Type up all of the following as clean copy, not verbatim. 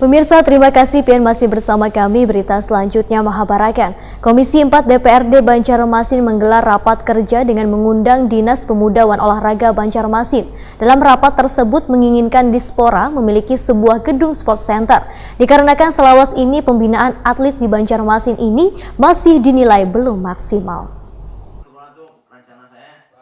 Pemirsa, terima kasih pian masih bersama kami. Berita selanjutnya Mahabarakan. Komisi 4 DPRD Banjarmasin menggelar rapat kerja dengan mengundang Dinas Pemuda dan Olahraga Banjarmasin. Dalam rapat tersebut menginginkan Dispora memiliki sebuah gedung sport center. Dikarenakan selawas ini pembinaan atlet di Banjarmasin ini masih dinilai belum maksimal.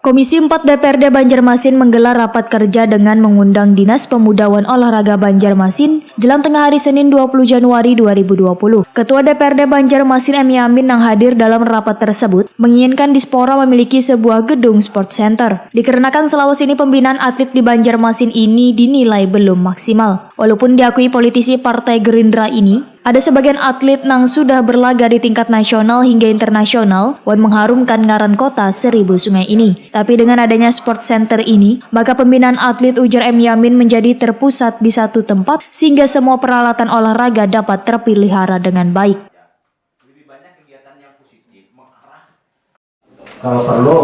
Komisi 4 DPRD Banjarmasin menggelar rapat kerja dengan mengundang Dinas Pemuda dan Olahraga Banjarmasin jelang tengah hari Senin 20 Januari 2020. Ketua DPRD Banjarmasin M. Yamin yang hadir dalam rapat tersebut menginginkan Dispora memiliki sebuah gedung sport center. Dikarenakan selawas ini pembinaan atlet di Banjarmasin ini dinilai belum maksimal. Walaupun diakui politisi Partai Gerindra ini, ada sebagian atlet yang sudah berlaga di tingkat nasional hingga internasional dan mengharumkan ngaran kota Seribu Sungai ini. Tapi dengan adanya sport center ini, maka pembinaan atlet ujar M. Yamin menjadi terpusat di satu tempat sehingga semua peralatan olahraga dapat terpelihara dengan baik. Kalau perlu,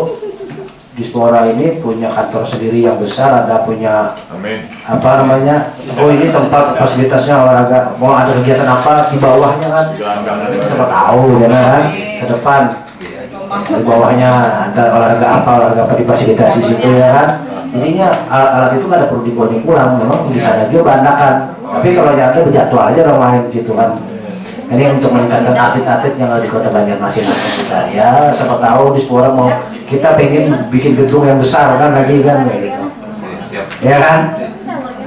Dispora ini punya kantor sendiri yang besar, ada punya ini tempat fasilitasnya olahraga, mau ada kegiatan apa di bawahnya kan, siapa tahu ya kan, ke depan di bawahnya ada olahraga apa difasilitasi situ ya kan. Jadinya alat-alat itu nggak ada perlu dibuang pulang, memang bisa aja bandakan, tapi kalau ada berjadwal aja orang main di situ kan. Ini untuk meningkatkan atlet-atlet yang ada di Kota Banjarmasin kita. Ya, siapa tahu Dispora mau, kita pengen bikin gedung yang besar kan lagi kan kayak gitu. Ya kan?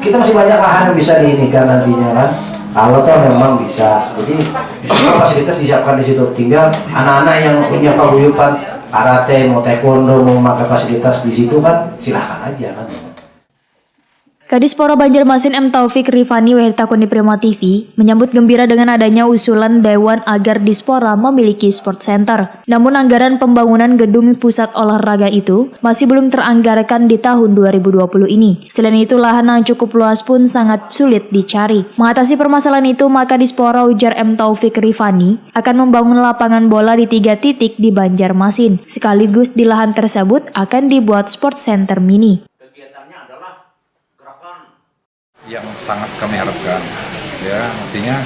Kita masih banyak lahan yang bisa diinikan nantinya kan. Kalau toh memang bisa. Jadi Dispora fasilitas disiapkan di situ. Tinggal anak-anak yang punya paguyuban karate, mau taekwondo, mau memakai fasilitas di situ kan silahkan aja kan. Kadispora Banjarmasin M. Taufik Rifani Wahirtakuni Prima TV menyambut gembira dengan adanya usulan Dewan agar Dispora memiliki sport center. Namun anggaran pembangunan gedung pusat olahraga itu masih belum teranggarkan di tahun 2020 ini. Selain itu lahan yang cukup luas pun sangat sulit dicari. Mengatasi permasalahan itu maka Dispora ujar M. Taufik Rifani akan membangun lapangan bola di 3 titik di Banjarmasin. Sekaligus di lahan tersebut akan dibuat sport center mini. Yang sangat kami harapkan, ya artinya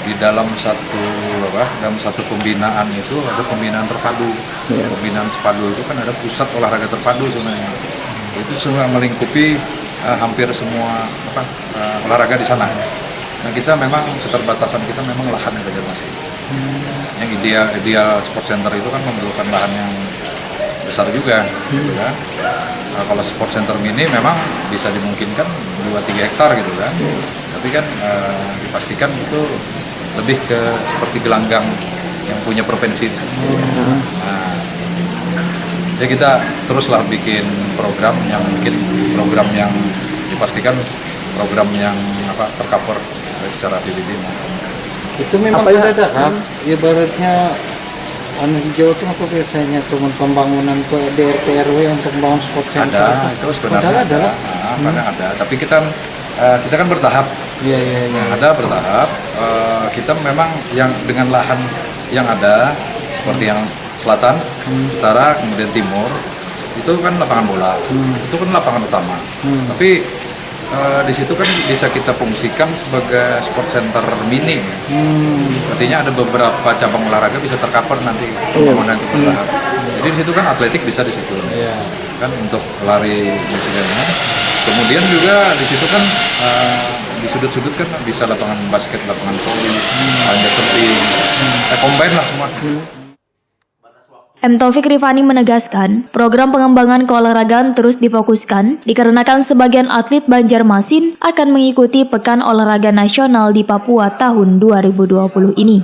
di dalam satu pembinaan itu ada pembinaan terpadu. Pembinaan sepadu itu kan ada pusat olahraga terpadu sebenarnya. Itu semua melingkupi hampir semua olahraga di sana. Nah kita memang keterbatasan kita memang lahan yang Banjarmasin. Yang ideal sport center itu kan memerlukan lahan yang besar juga, gitu kan. Kalau sport center mini memang bisa dimungkinkan 2-3 hektar gitu kan, tapi kan dipastikan itu lebih ke seperti gelanggang yang punya provinsi. Nah, jadi kita teruslah bikin program yang dipastikan program yang tercover secara APBD. Itu memang dadakan, ibaratnya hijau itu apa biasanya teman pembangunan ke RT/RW untuk membangun sport center? Ada, itu sebenarnya ada. Tapi kita kan bertahap. Ada bertahap. Kita memang yang dengan lahan yang ada seperti yang selatan, utara, kemudian timur itu kan lapangan bola. Itu kan lapangan utama. Tapi di situ kan bisa kita fungsikan sebagai sport center mini. Artinya ada beberapa cabang olahraga bisa tercover nanti pembangunan itu bertahap. Jadi di situ kan atletik bisa di situ. Kan untuk lari dan sebagainya. Kemudian juga di situ kan di sudut-sudut kan bisa lapangan basket, lapangan voli, panjat tebing, combine lah semua. M. Taufik Rifani menegaskan, program pengembangan keolahragaan terus difokuskan dikarenakan sebagian atlet Banjarmasin akan mengikuti Pekan Olahraga Nasional di Papua tahun 2020 ini.